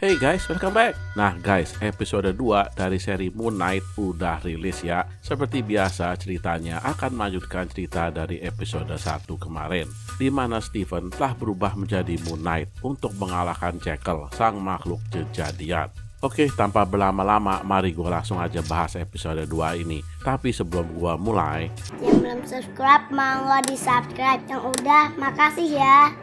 Hey guys, welcome back. Nah guys, episode 2 dari seri Moon Knight udah rilis ya. Seperti biasa ceritanya akan melanjutkan cerita dari episode 1 kemarin, di mana Stephen telah berubah menjadi Moon Knight untuk mengalahkan Jekyll, sang makhluk kejadian. Oke, tanpa berlama-lama, mari gue langsung aja bahas episode 2 ini. Tapi sebelum gue mulai, yang belum subscribe, monggo di subscribe. Yang udah, makasih ya.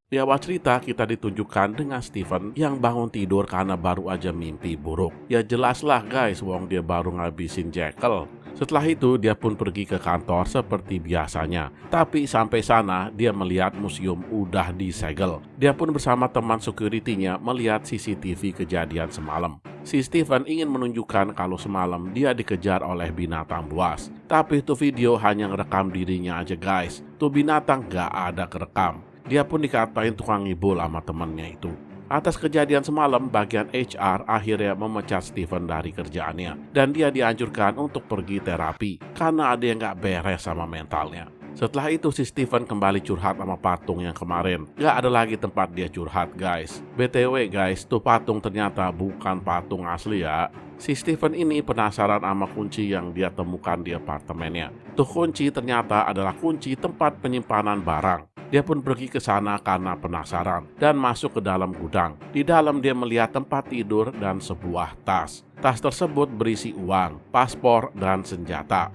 di awal cerita kita ditunjukkan dengan Stephen yang bangun tidur karena baru aja mimpi buruk. Ya jelaslah guys, wong dia baru ngabisin Jekyll. Setelah itu dia pun pergi ke kantor seperti biasanya. Tapi sampai sana dia melihat museum udah disegel. Dia pun bersama teman security-nya melihat CCTV kejadian semalam. Si Stephen ingin menunjukkan kalau semalam dia dikejar oleh binatang buas. Tapi itu video hanya ngerekam dirinya aja guys. Tuh binatang gak ada kerekam. Dia pun dikatain tukang ngibul sama temannya itu. Atas kejadian semalam, bagian HR akhirnya memecat Stephen dari kerjaannya. Dan dia dianjurkan untuk pergi terapi karena ada yang gak beres sama mentalnya. Setelah itu si Stephen kembali curhat sama patung yang kemarin. Gak ada lagi tempat dia curhat guys. BTW guys, tuh patung ternyata bukan patung asli ya. Si Stephen ini penasaran sama kunci yang dia temukan di apartemennya. Tuh kunci ternyata adalah kunci tempat penyimpanan barang. Dia pun pergi ke sana karena penasaran dan masuk ke dalam gudang. Di dalam dia melihat tempat tidur dan sebuah tas. Tas tersebut berisi uang, paspor, dan senjata.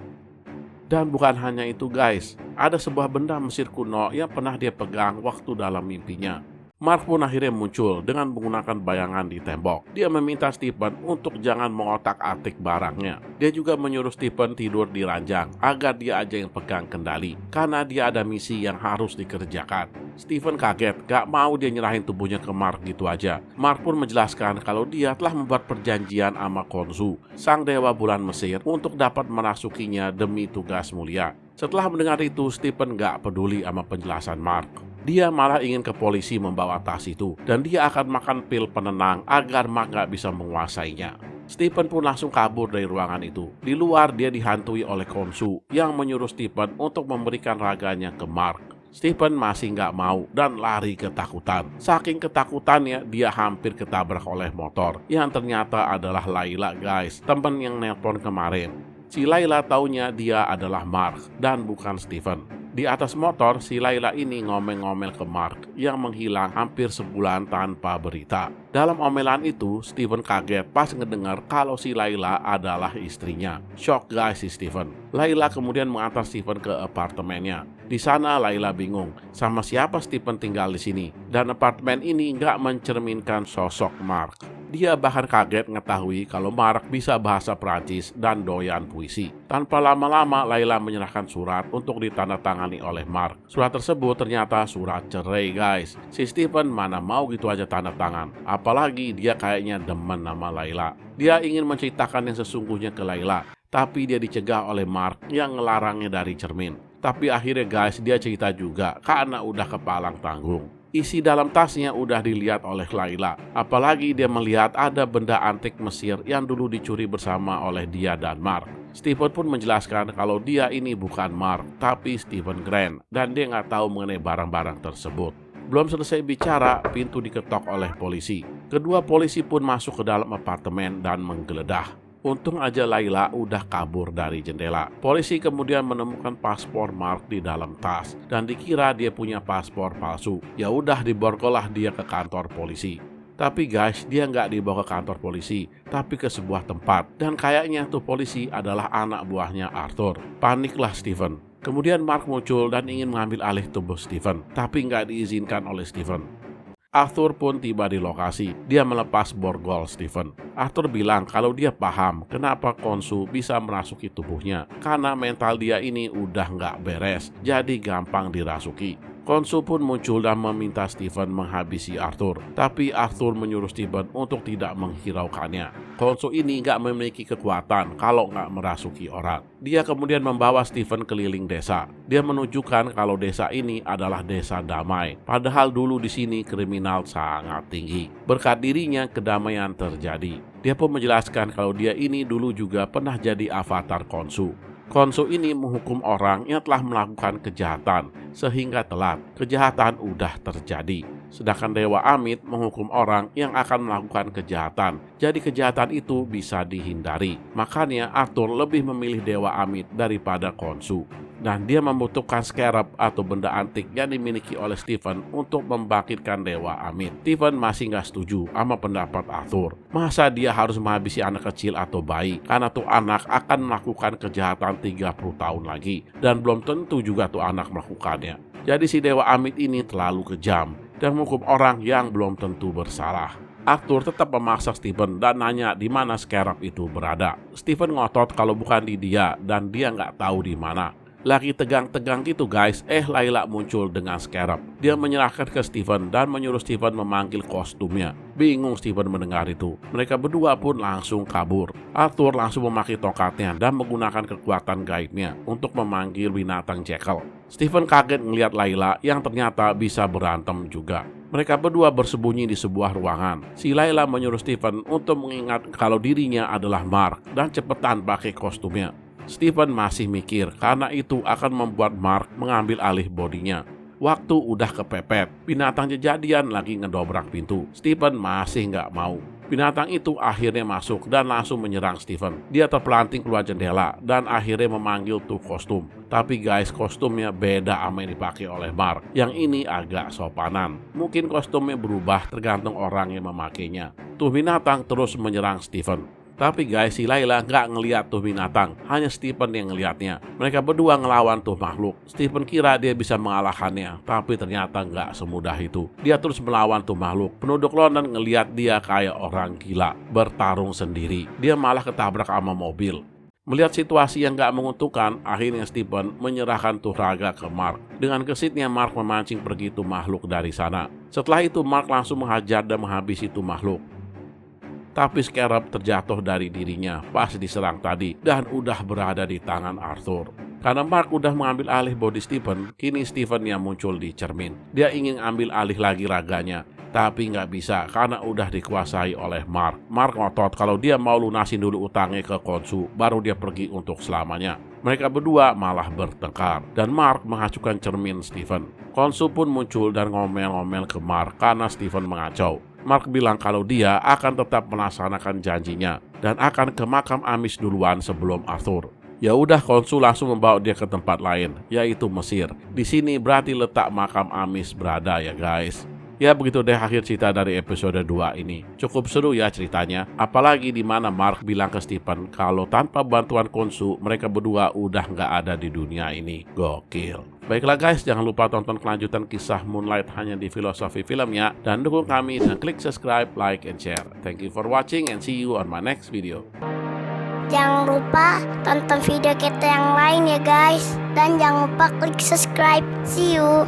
Dan bukan hanya itu guys, ada sebuah benda Mesir kuno yang pernah dia pegang waktu dalam mimpinya. Mark pun akhirnya muncul dengan menggunakan bayangan di tembok. Dia meminta Stephen untuk jangan mengotak-atik barangnya. Dia juga menyuruh Stephen tidur di ranjang agar dia aja yang pegang kendali, karena dia ada misi yang harus dikerjakan. Stephen kaget, gak mau dia nyerahin tubuhnya ke Mark gitu aja. Mark pun menjelaskan kalau dia telah membuat perjanjian sama Khonsu, sang dewa bulan Mesir, untuk dapat merasukinya demi tugas mulia. Setelah mendengar itu, Stephen gak peduli sama penjelasan Mark. Dia malah ingin ke polisi membawa tas itu, dan dia akan makan pil penenang agar Mark gak bisa menguasainya. Stephen pun langsung kabur dari ruangan itu. Di luar dia dihantui oleh Khonsu yang menyuruh Stephen untuk memberikan raganya ke Mark. Stephen masih gak mau dan lari ketakutan. Saking ketakutannya dia hampir ketabrak oleh motor yang ternyata adalah Layla guys, temen yang nelpon kemarin. Si Layla taunya dia adalah Mark dan bukan Stephen. Di atas motor, si Layla ini ngomel-ngomel ke Mark yang menghilang hampir sebulan tanpa berita. Dalam omelan itu, Stephen kaget pas ngedengar kalau si Layla adalah istrinya. Shock guys si Stephen. Layla kemudian mengantar Stephen ke apartemennya. Di sana Layla bingung, sama siapa Stephen tinggal di sini. Dan apartemen ini nggak mencerminkan sosok Mark. Dia bahkan kaget mengetahui kalau Mark bisa bahasa Prancis dan doyan puisi. Tanpa lama-lama, Layla menyerahkan surat untuk ditandatangani oleh Mark. Surat tersebut ternyata surat cerai guys. Si Stephen mana mau gitu aja tanda tangan. Apalagi dia kayaknya demen nama Layla. Dia ingin menceritakan yang sesungguhnya ke Layla, tapi dia dicegah oleh Mark yang ngelarangnya dari cermin. Tapi akhirnya guys, dia cerita juga karena udah kepalang tanggung. Isi dalam tasnya udah dilihat oleh Layla. Apalagi dia melihat ada benda antik Mesir yang dulu dicuri bersama oleh dia dan Mark. Stephen pun menjelaskan kalau dia ini bukan Mark, tapi Stephen Grant, dan dia nggak tahu mengenai barang-barang tersebut. Belum selesai bicara, pintu diketok oleh polisi. Kedua polisi pun masuk ke dalam apartemen dan menggeledah. Untung aja Layla udah kabur dari jendela. Polisi kemudian menemukan paspor Mark di dalam tas dan dikira dia punya paspor palsu. Ya udah diborgollah dia ke kantor polisi. Tapi guys, dia nggak dibawa ke kantor polisi, tapi ke sebuah tempat. Dan kayaknya tuh polisi adalah anak buahnya Arthur. Paniklah Stephen. Kemudian Mark muncul dan ingin mengambil alih tubuh Stephen, tapi nggak diizinkan oleh Stephen. Arthur pun tiba di lokasi. Dia melepas borgol Stephen. Arthur bilang kalau dia paham kenapa Khonsu bisa merasuki tubuhnya, karena mental dia ini udah nggak beres, jadi gampang dirasuki. Khonsu pun muncul dan meminta Stephen menghabisi Arthur, tapi Arthur menyuruh Stephen untuk tidak menghiraukannya. Khonsu ini nggak memiliki kekuatan kalau nggak merasuki orang. Dia kemudian membawa Stephen keliling desa. Dia menunjukkan kalau desa ini adalah desa damai, padahal dulu di sini kriminal sangat tinggi. Berkat dirinya kedamaian terjadi. Dia pun menjelaskan kalau dia ini dulu juga pernah jadi avatar Khonsu. Khonsu ini menghukum orang yang telah melakukan kejahatan sehingga telat. Kejahatan udah terjadi. Sedangkan Dewa Amit menghukum orang yang akan melakukan kejahatan. Jadi kejahatan itu bisa dihindari. Makanya Arthur lebih memilih Dewa Amit daripada Khonshu. Dan dia membutuhkan scarab atau benda antik yang dimiliki oleh Stephen untuk membangkitkan Dewa Amit. Stephen masih nggak setuju sama pendapat Arthur. Masa dia harus menghabisi anak kecil atau bayi? Karena tuh anak akan melakukan kejahatan 30 tahun lagi. Dan belum tentu juga tuh anak melakukannya. Jadi si Dewa Amit ini terlalu kejam dan menghukum orang yang belum tentu bersalah. Arthur tetap memaksa Stephen dan nanya di mana scarab itu berada. Stephen ngotot kalau bukan di dia dan dia nggak tahu di mana. Lagi tegang-tegang gitu guys, Layla muncul dengan scarab. Dia menyerahkan ke Stephen dan menyuruh Stephen memanggil kostumnya. Bingung Stephen mendengar itu. Mereka berdua pun langsung kabur. Arthur langsung memakai tongkatnya dan menggunakan kekuatan gaibnya untuk memanggil binatang Jekyll. Stephen kaget melihat Layla yang ternyata bisa berantem juga. Mereka berdua bersembunyi di sebuah ruangan. Si Layla menyuruh Stephen untuk mengingat kalau dirinya adalah Mark dan cepetan pakai kostumnya. Stephen masih mikir karena itu akan membuat Mark mengambil alih bodinya. Waktu udah kepepet, binatang kejadian lagi ngedobrak pintu. Stephen masih nggak mau. Binatang itu akhirnya masuk dan langsung menyerang Stephen. Dia terpelanting keluar jendela dan akhirnya memanggil tuh kostum. Tapi guys, kostumnya beda sama yang dipakai oleh Mark. Yang ini agak sopanan. Mungkin kostumnya berubah tergantung orang yang memakainya. Tuh binatang terus menyerang Stephen. Tapi guys, si Layla nggak ngeliat tuh binatang, hanya Stephen yang ngeliatnya. Mereka berdua ngelawan tuh makhluk. Stephen kira dia bisa mengalahkannya, tapi ternyata nggak semudah itu. Dia terus melawan tuh makhluk. Penduduk London ngeliat dia kayak orang gila, bertarung sendiri. Dia malah ketabrak sama mobil. Melihat situasi yang gak menguntungkan, akhirnya Stephen menyerahkan tuh raga ke Mark. Dengan gesitnya Mark memancing pergi tuh makhluk dari sana. Setelah itu Mark langsung menghajar dan menghabisi tuh makhluk. Tapi scarab terjatuh dari dirinya pas diserang tadi dan udah berada di tangan Arthur. Karena Mark udah mengambil alih body Stephen, kini Stephen yang muncul di cermin. Dia ingin ambil alih lagi raganya, tapi nggak bisa karena udah dikuasai oleh Mark. Mark ngotot kalau dia mau lunasin dulu utangnya ke Khonshu, baru dia pergi untuk selamanya. Mereka berdua malah bertengkar dan Mark mengacukan cermin Stephen. Khonshu pun muncul dan ngomel-ngomel ke Mark karena Stephen mengacau. Mark bilang kalau dia akan tetap melaksanakan janjinya dan akan ke makam Amis duluan sebelum Arthur. Ya udah, Khonshu langsung membawa dia ke tempat lain, yaitu Mesir. Di sini berarti letak makam Amis berada ya guys. Ya begitu deh akhir cerita dari episode 2 ini. Cukup seru ya ceritanya. Apalagi di mana Mark bilang ke Stephen kalau tanpa bantuan Khonshu mereka berdua udah nggak ada di dunia ini. Gokil. Baiklah guys, jangan lupa tonton kelanjutan kisah Moonlight hanya di Filosofi Film ya. Dan dukung kami dengan klik subscribe, like, and share. Thank you for watching and see you on my next video. Jangan lupa tonton video kita yang lain ya guys. Dan jangan lupa klik subscribe. See you.